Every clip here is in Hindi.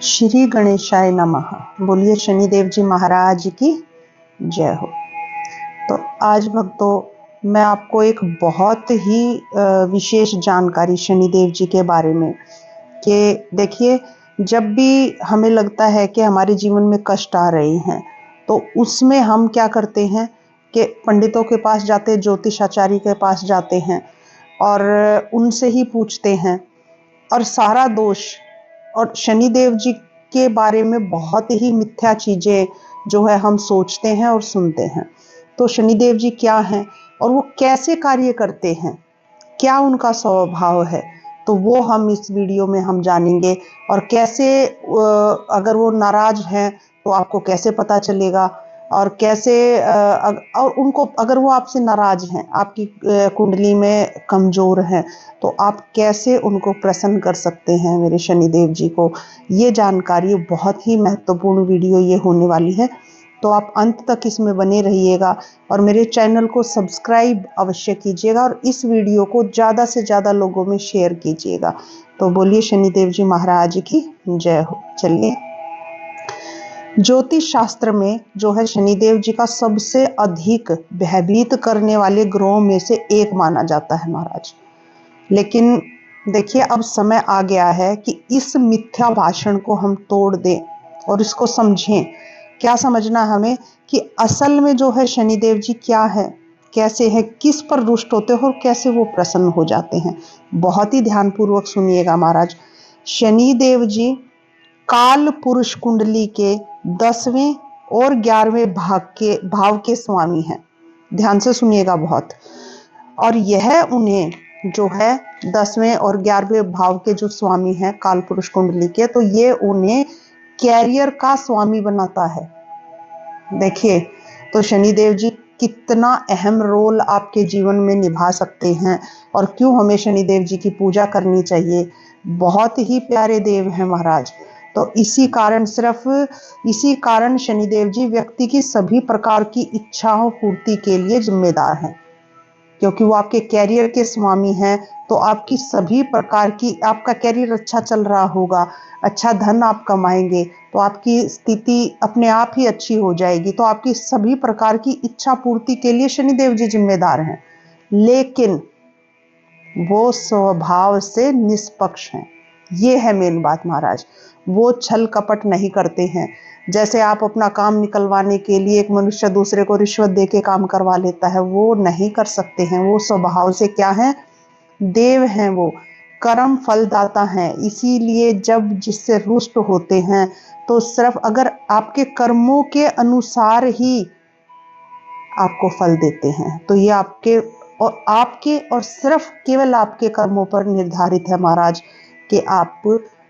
श्री गणेशाय नमः। बोलिए शनिदेव जी महाराज की जय हो। तो आज भक्तों मैं आपको एक बहुत ही विशेष जानकारी शनिदेव जी के बारे में कि देखिए, जब भी हमें लगता है कि हमारे जीवन में कष्ट आ रहे हैं तो उसमें हम क्या करते हैं कि पंडितों के पास जाते हैं, ज्योतिषाचार्य के पास जाते हैं और उनसे ही पूछते हैं और सारा दोष और शनिदेव जी के बारे में बहुत ही मिथ्या चीजें जो है हम सोचते हैं और सुनते हैं। तो शनिदेव जी क्या हैं और वो कैसे कार्य करते हैं, क्या उनका स्वभाव है, तो वो हम इस वीडियो में हम जानेंगे। और कैसे अगर वो नाराज हैं तो आपको कैसे पता चलेगा, और कैसे और उनको अगर वो आपसे नाराज हैं, आपकी कुंडली में कमजोर हैं, तो आप कैसे उनको प्रसन्न कर सकते हैं मेरे शनिदेव जी को। ये जानकारी बहुत ही महत्वपूर्ण वीडियो ये होने वाली है, तो आप अंत तक इसमें बने रहिएगा और मेरे चैनल को सब्सक्राइब अवश्य कीजिएगा और इस वीडियो को ज़्यादा से ज़्यादा लोगों में शेयर कीजिएगा। तो बोलिए शनिदेव जी महाराज की जय हो। चलिए, ज्योतिष शास्त्र में जो है शनिदेव जी का सबसे अधिक भयभीत करने वाले ग्रहों में से एक माना जाता है महाराज। लेकिन देखिए, अब समय आ गया है कि इस मिथ्या भाषण को हम तोड़ दें और इसको समझें। क्या समझना हमें कि असल में जो है शनिदेव जी क्या है, कैसे है, किस पर रुष्ट होते हैं और कैसे वो प्रसन्न हो जाते हैं। बहुत ही ध्यानपूर्वक सुनिएगा महाराज। शनिदेव जी काल पुरुष कुंडली के 10वें और 11वें भाव के स्वामी हैं। ध्यान से सुनिएगा बहुत। और यह उन्हें जो है 10वें और 11वें भाव के जो स्वामी हैं काल पुरुष कुंडली के, तो ये उन्हें कैरियर का स्वामी बनाता है। देखिए, तो शनिदेव जी कितना अहम रोल आपके जीवन में निभा सकते हैं और क्यों हमें शनिदेव जी की पूजा करनी चाहिए। बहुत ही प्यारे देव हैं महाराज। तो इसी कारण, सिर्फ इसी कारण शनिदेव जी व्यक्ति की सभी प्रकार की इच्छाओं पूर्ति के लिए जिम्मेदार हैं, क्योंकि वो आपके कैरियर के स्वामी हैं। तो आपकी सभी प्रकार की, आपका कैरियर अच्छा चल रहा होगा, अच्छा धन आप कमाएंगे, तो आपकी स्थिति अपने आप ही अच्छी हो जाएगी। तो आपकी सभी प्रकार की इच्छा पूर्ति के लिए शनिदेव जी जिम्मेदार हैं। लेकिन वो स्वभाव से निष्पक्ष हैं। ये है मेन बात महाराज। वो छल कपट नहीं करते हैं। जैसे आप अपना काम निकलवाने के लिए एक मनुष्य दूसरे को रिश्वत देके काम करवा लेता है, वो नहीं कर सकते हैं। वो स्वभाव से क्या है, देव हैं, वो कर्म फलदाता हैं। इसीलिए जब जिससे रुष्ट होते हैं तो सिर्फ अगर आपके कर्मों के अनुसार ही आपको फल देते हैं। तो ये आपके और सिर्फ केवल आपके कर्मों पर निर्धारित है महाराज कि आप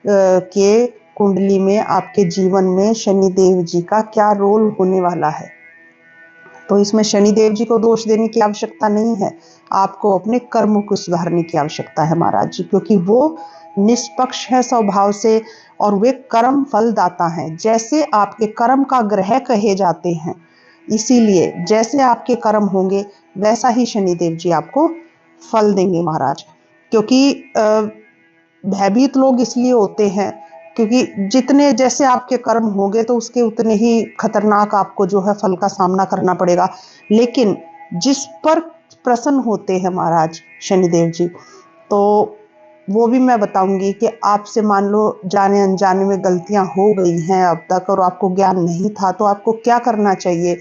के कुंडली में, आपके जीवन में शनिदेव जी का क्या रोल होने वाला है। तो इसमें शनिदेव जी को दोष देने की आवश्यकता नहीं है, आपको अपने कर्मों को सुधारने की आवश्यकता है महाराज जी, क्योंकि वो निष्पक्ष है स्वभाव से और वे कर्म फलदाता हैं। जैसे आपके कर्म का ग्रह कहे जाते हैं, इसीलिए जैसे आपके कर्म होंगे वैसा ही शनिदेव जी आपको फल देंगे महाराज। क्योंकि भयभीत लोग इसलिए होते हैं क्योंकि जितने जैसे आपके कर्म होंगे तो उसके उतने ही खतरनाक आपको जो है फल का सामना करना पड़ेगा। लेकिन जिस पर प्रसन्न होते हैं महाराज शनिदेव जी, तो वो भी मैं बताऊंगी कि आपसे मान लो जाने अनजाने में गलतियां हो गई हैं अब तक और आपको ज्ञान नहीं था, तो आपको क्या करना चाहिए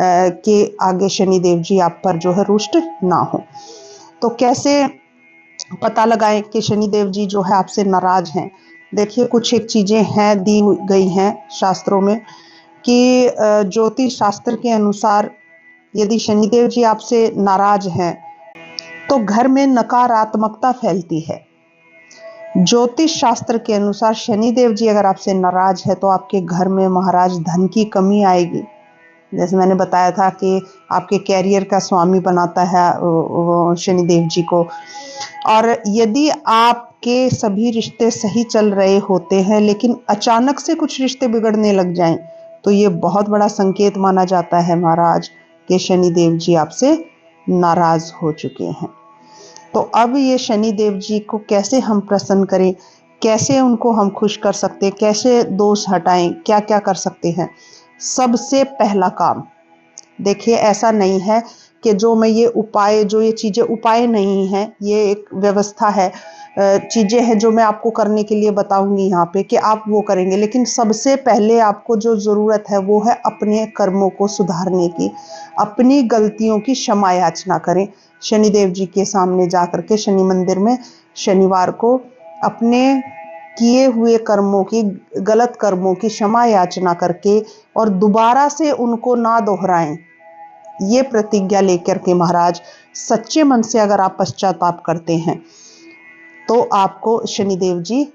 कि आगे शनिदेव जी आप पर जो है रुष्ट ना हो। तो कैसे पता लगाएं कि शनिदेव जी जो है आपसे नाराज हैं। देखिए, कुछ एक चीजें हैं, दी गई हैं शास्त्रों में कि ज्योतिष शास्त्र के अनुसार यदि शनिदेव जी आपसे नाराज हैं तो घर में नकारात्मकता फैलती है। ज्योतिष शास्त्र के अनुसार शनिदेव जी अगर आपसे नाराज है तो आपके घर में महाराज धन की कमी आएगी। जैसे मैंने बताया था कि आपके कैरियर का स्वामी बनाता है शनिदेव जी को। और यदि आपके सभी रिश्ते सही चल रहे होते हैं लेकिन अचानक से कुछ रिश्ते बिगड़ने लग जाएं, तो ये बहुत बड़ा संकेत माना जाता है महाराज कि शनिदेव जी आपसे नाराज हो चुके हैं। तो अब ये शनिदेव जी को कैसे हम प्रसन्न करें, कैसे उनको हम खुश कर सकते हैं, कैसे दोष हटाएं, क्या क्या कर सकते हैं। सबसे पहला काम, देखिए ऐसा नहीं है कि जो मैं ये उपाय, जो ये चीज़ें उपाय नहीं है, ये एक व्यवस्था है, चीज़ें हैं जो मैं आपको करने के लिए बताऊंगी यहाँ पे कि आप वो करेंगे। लेकिन सबसे पहले आपको जो ज़रूरत है वो है अपने कर्मों को सुधारने की, अपनी गलतियों की क्षमा याचना करें। शनिदेव जी के सामने जा करके शनि मंदिर में शनिवार को अपने किए हुए कर्मों की, गलत कर्मों की क्षमा याचना करके और दोबारा से उनको ना दोहराएं, ये प्रतिज्ञा लेकर के महाराज सच्चे मन से अगर आप पश्चाताप करते हैं तो आपको शनिदेव जी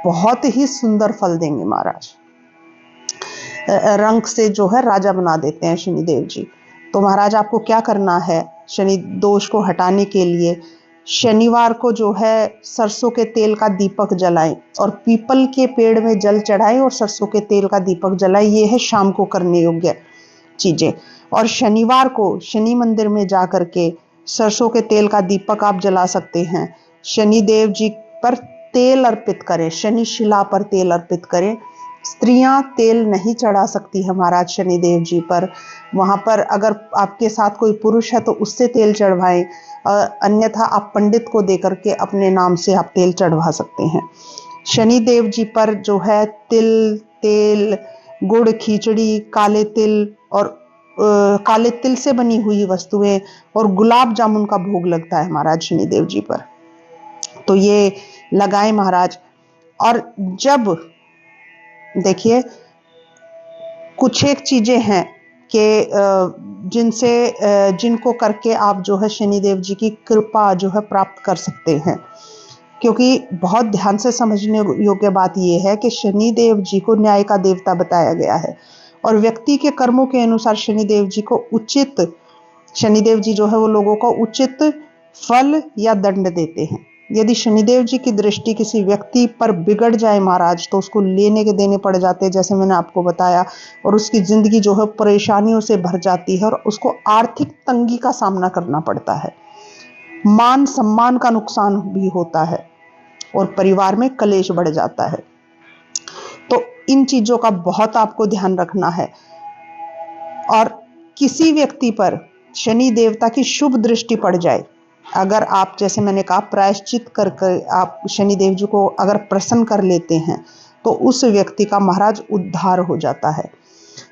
बहुत ही सुंदर फल देंगे महाराज। रंक से जो है राजा बना देते हैं शनिदेव जी। तो महाराज आपको क्या करना है, शनि दोष को हटाने के लिए शनिवार को जो है सरसों के तेल का दीपक जलाएं और पीपल के पेड़ में जल चढ़ाएं और सरसों के तेल का दीपक जलाएं। ये है शाम को करने योग्य चीजें। और शनिवार को शनि मंदिर में जा करके सरसों के तेल का दीपक आप जला सकते हैं। शनिदेव जी पर तेल अर्पित करें, शनि शिला पर तेल अर्पित करें। स्त्रियां तेल नहीं चढ़ा सकती है महाराज शनिदेव जी पर, वहां पर अगर आपके साथ कोई पुरुष है तो उससे तेल चढ़वाएं, अन्यथा आप पंडित को देकर के अपने नाम से आप तेल चढ़वा सकते हैं। शनिदेव जी पर जो है तिल, तेल, गुड़, खिचड़ी, काले तिल और काले तिल से बनी हुई वस्तुएं और गुलाब जामुन का भोग लगता है महाराज शनिदेव जी पर, तो ये लगाएं महाराज। और जब देखिए कुछ एक चीजें हैं कि जिनको करके आप जो है शनिदेव जी की कृपा जो है प्राप्त कर सकते हैं, क्योंकि बहुत ध्यान से समझने योग्य बात यह है कि शनिदेव जी को न्याय का देवता बताया गया है और व्यक्ति के कर्मों के अनुसार शनिदेव जी को उचित, शनिदेव जी जो है वो लोगों को उचित फल या दंड देते हैं। यदि शनिदेव जी की दृष्टि किसी व्यक्ति पर बिगड़ जाए महाराज तो उसको लेने के देने पड़ जाते हैं, जैसे मैंने आपको बताया, और उसकी जिंदगी जो है परेशानियों से भर जाती है और उसको आर्थिक तंगी का सामना करना पड़ता है, मान सम्मान का नुकसान भी होता है और परिवार में कलेश बढ़ जाता है। तो इन चीजों का बहुत आपको ध्यान रखना है। और किसी व्यक्ति पर शनि देवता की शुभ दृष्टि पड़ जाए, अगर आप जैसे मैंने कहा प्रायश्चित करके आप शनिदेव जी को अगर प्रसन्न कर लेते हैं तो उस व्यक्ति का महाराज उद्धार हो जाता है।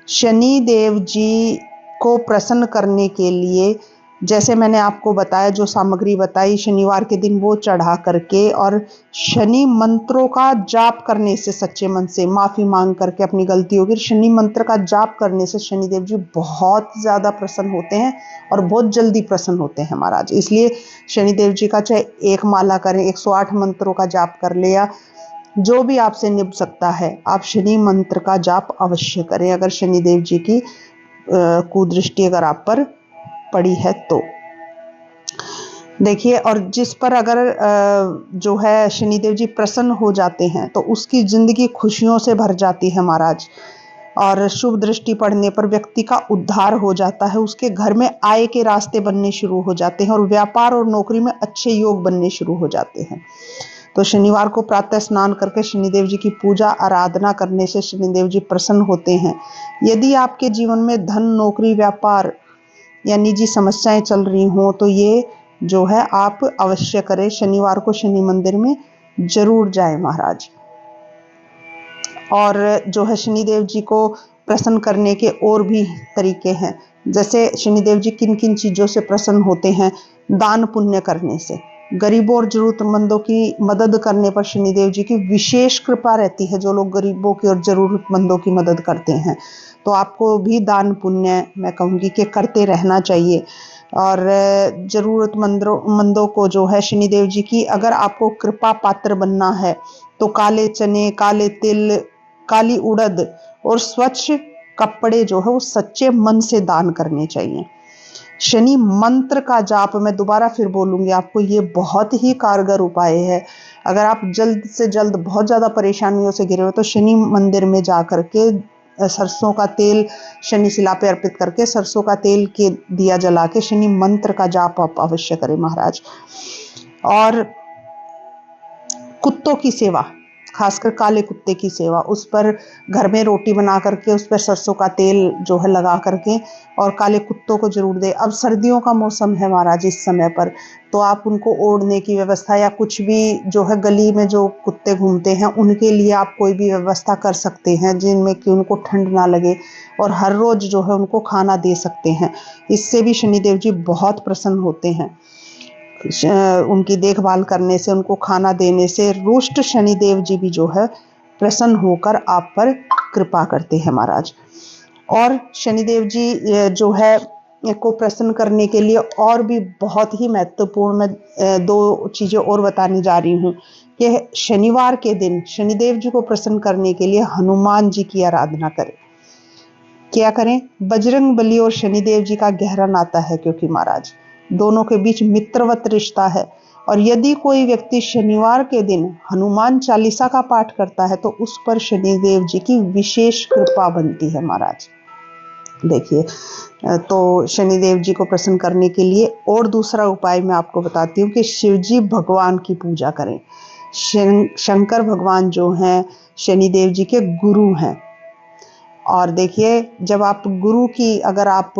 शनिदेव जी को प्रसन्न करने के लिए जैसे मैंने आपको बताया, जो सामग्री बताई शनिवार के दिन वो चढ़ा करके और शनि मंत्रों का जाप करने से, सच्चे मन से माफी मांग करके अपनी गलतियों की शनि मंत्र का जाप करने से शनिदेव जी बहुत ज्यादा प्रसन्न होते हैं और बहुत जल्दी प्रसन्न होते हैं महाराज। इसलिए शनिदेव जी का चाहे एक माला करें, 108 मंत्रों का जाप कर ले या जो भी आपसे निभ सकता है, आप शनि मंत्र का जाप अवश्य करें अगर शनिदेव जी की कुदृष्टि अगर आप पर पड़ी है तो। देखिए, और जिस पर अगर जो है शनिदेव जी प्रसन्न हो जाते हैं तो उसकी जिंदगी खुशियों से भर जाती है महाराज, और शुभ दृष्टि पड़ने पर व्यक्ति का उद्धार हो जाता है, उसके घर में आय के रास्ते बनने शुरू हो जाते हैं और व्यापार और नौकरी में अच्छे योग बनने शुरू हो जाते हैं। तो शनिवार को प्रातः स्नान करके शनिदेव जी की पूजा आराधना करने से शनिदेव जी प्रसन्न होते हैं। यदि आपके जीवन में धन, नौकरी, व्यापार या निजी समस्याएं चल रही हों तो ये जो है आप अवश्य करें, शनिवार को शनि मंदिर में जरूर जाएं महाराज। और जो है शनिदेव जी को प्रसन्न करने के और भी तरीके हैं, जैसे शनिदेव जी किन किन चीजों से प्रसन्न होते हैं। दान पुण्य करने से, गरीबों और जरूरतमंदों की मदद करने पर शनिदेव जी की विशेष कृपा रहती है। जो लोग गरीबों की और जरूरतमंदों की मदद करते हैं तो आपको भी दान पुण्य मैं कहूँगी कि करते रहना चाहिए। और जरूरतमंदों को जो है शनिदेव जी की अगर आपको कृपा पात्र बनना है तो काले चने, काले तिल, काली उड़द और स्वच्छ कपड़े जो है वो सच्चे मन से दान करने चाहिए। शनि मंत्र का जाप, मैं दोबारा फिर बोलूंगी आपको, ये बहुत ही कारगर उपाय है। अगर आप जल्द से जल्द बहुत ज्यादा परेशानियों से घिरे हो तो शनि मंदिर में जा करके सरसों का तेल शनि शिला पे अर्पित करके सरसों का तेल के दिया जला के शनि मंत्र का जाप आप अवश्य करें महाराज। और कुत्तों की सेवा, खासकर काले कुत्ते की सेवा, उस पर घर में रोटी बना करके उस पर सरसों का तेल जो है लगा करके और काले कुत्तों को जरूर दे। अब सर्दियों का मौसम है महाराज इस समय पर, तो आप उनको ओढ़ने की व्यवस्था या कुछ भी जो है, गली में जो कुत्ते घूमते हैं उनके लिए आप कोई भी व्यवस्था कर सकते हैं जिनमें कि उनको ठंड ना लगे, और हर रोज जो है उनको खाना दे सकते हैं। इससे भी शनिदेव जी बहुत प्रसन्न होते हैं। उनकी देखभाल करने से, उनको खाना देने से रुष्ट शनिदेव जी भी जो है प्रसन्न होकर आप पर कृपा करते हैं महाराज। और शनिदेव जी जो है को प्रसन्न करने के लिए और भी बहुत ही महत्वपूर्ण मैं दो चीजें और बताने जा रही हूँ कि शनिवार के दिन शनिदेव जी को प्रसन्न करने के लिए हनुमान जी की आराधना करें। क्या करें? बजरंग बली और शनिदेव जी का गहरा नाता है, क्योंकि महाराज दोनों के बीच मित्रवत रिश्ता है। और यदि कोई व्यक्ति शनिवार के दिन हनुमान चालीसा का पाठ करता है तो उस पर शनिदेव जी की विशेष कृपा बनती है महाराज। देखिए, तो शनिदेव जी को प्रसन्न करने के लिए और दूसरा उपाय मैं आपको बताती हूँ कि शिवजी भगवान की पूजा करें। शंकर भगवान जो हैं शनिदेव जी के गुरु हैं। और देखिए, जब आप गुरु की अगर आप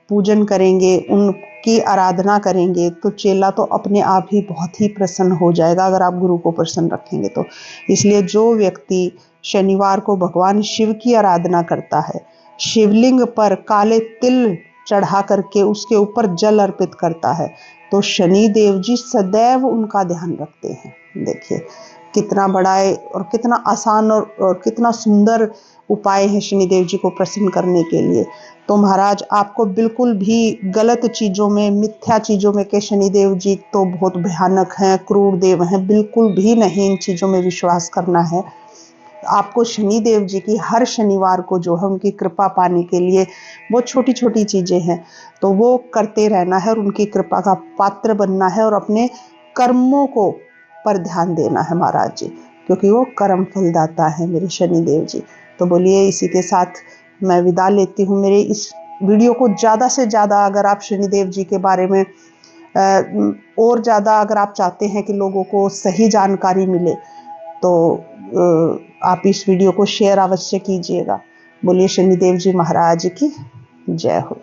पूजन करेंगे, उनकी आराधना करेंगे, तो चेला तो अपने आप ही बहुत ही प्रसन्न हो जाएगा अगर आप गुरु को प्रसन्न रखेंगे तो। इसलिए जो व्यक्ति शनिवार को भगवान शिव की आराधना करता है, शिवलिंग पर काले तिल चढ़ा करके उसके ऊपर जल अर्पित करता है, तो शनि देव जी सदैव उनका ध्यान रखते हैं। देखिए कितना बड़ा है और कितना आसान और कितना सुंदर उपाय है शनिदेव जी को प्रसन्न करने के लिए। तो महाराज आपको बिल्कुल भी गलत चीजों में, मिथ्या चीजों में कि शनिदेव जी तो बहुत भयानक हैं, क्रूर देव हैं, बिल्कुल भी नहीं इन चीजों में विश्वास करना है। आपको शनिदेव जी की हर शनिवार को जो है उनकी कृपा पाने के लिए बहुत छोटी छोटी चीजें हैं, तो वो करते रहना है और उनकी कृपा का पात्र बनना है और अपने कर्मों को पर ध्यान देना है महाराज जी, क्योंकि वो कर्म फलदाता है मेरे शनिदेव जी। तो बोलिए, इसी के साथ मैं विदा लेती हूँ। मेरे इस वीडियो को ज़्यादा से ज़्यादा अगर आप शनिदेव जी के बारे में और ज़्यादा अगर आप चाहते हैं कि लोगों को सही जानकारी मिले, तो आप इस वीडियो को शेयर अवश्य कीजिएगा। बोलिए शनिदेव जी महाराज की जय हो।